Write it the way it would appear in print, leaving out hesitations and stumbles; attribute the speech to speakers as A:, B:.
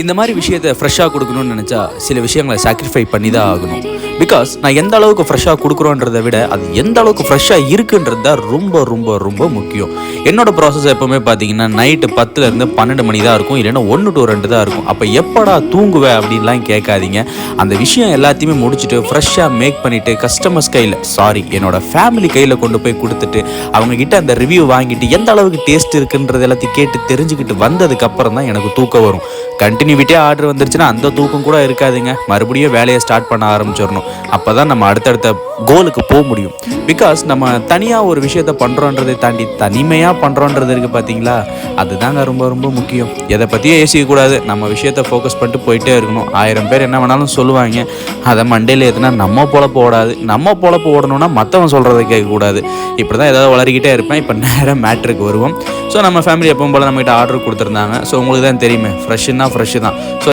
A: இந்த மாதிரி விஷயத்தை ஃப்ரெஷ்ஷாக கொடுக்கணும்னு நினச்சா சில விஷயங்களை சாக்ரிஃபை பண்ணி தான் ஆகணும். பிகாஸ் நான் எந்த அளவுக்கு ஃப்ரெஷ்ஷாக கொடுக்குறோன்றதை விட அது எந்த அளவுக்கு ஃப்ரெஷ்ஷாக இருக்குன்றது தான் ரொம்ப ரொம்ப ரொம்ப முக்கியம். என்னோட ப்ராசஸ் எப்போவுமே பார்த்தீங்கன்னா நைட்டு 10லேருந்து 12 மணி தான் இருக்கும், இல்லைன்னா 1 to 2 தான் இருக்கும். அப்போ எப்படா தூங்குவேன் அப்படின்லாம் கேட்காதீங்க. அந்த விஷயம் எல்லாத்தையுமே முடிச்சுட்டு ஃப்ரெஷ்ஷாக மேக் பண்ணிவிட்டு கஸ்டமர்ஸ் கையில் என்னோட ஃபேமிலி கையில் கொண்டு போய் கொடுத்துட்டு அவங்கக்கிட்ட அந்த ரிவ்யூ வாங்கிட்டு எந்த அளவுக்கு டேஸ்ட் இருக்குன்றது எல்லாத்தையும் கேட்டு தெரிஞ்சுக்கிட்டு வந்ததுக்கப்புறம் தான் எனக்கு தூக்கம் வரும். கண்டினியூவிட்டியாக ஆர்டர் வந்துருச்சுன்னா அந்த தூக்கம் கூட இருக்காதுங்க. மறுபடியும் வேலையை ஸ்டார்ட் பண்ண ஆரம்பிச்சிடணும். அப்போ தான் நம்ம அடுத்தடுத்த கோலுக்கு போக முடியும். பிகாஸ் நம்ம தனியாக ஒரு விஷயத்த பண்ணுறோன்றதை தாண்டி தனிமையாக பண்ணுறோன்றது இருக்குது பார்த்தீங்களா, அதுதாங்க ரொம்ப ரொம்ப முக்கியம். எதை பற்றியும் யோசிக்கக்கூடாது, நம்ம விஷயத்தை ஃபோக்கஸ் பண்ணிட்டு போயிட்டே இருக்கணும். 1000 பேர் என்ன வேணாலும் சொல்லுவாங்க, அதை மண்டையில் எதுனா நம்ம பொழப்பு ஓடாது. நம்ம பொழப்பு ஓடணும்னா மற்றவன் சொல்கிறத கேட்கக்கூடாது. இப்படி தான் ஏதாவது வளரிக்கிட்டே இருப்பேன். இப்போ நேராக மேட்ருக்கு வருவோம். ஸோ நம்ம ஃபேமிலி எப்பவும் போல் நம்மகிட்ட ஆர்டர் கொடுத்துருந்தாங்க. ஸோ உங்களுக்கு தான் தெரியுமே, ஃப்ரெஷ்ஷுன்னா ஃப்ரெஷ்ஷு தான். ஸோ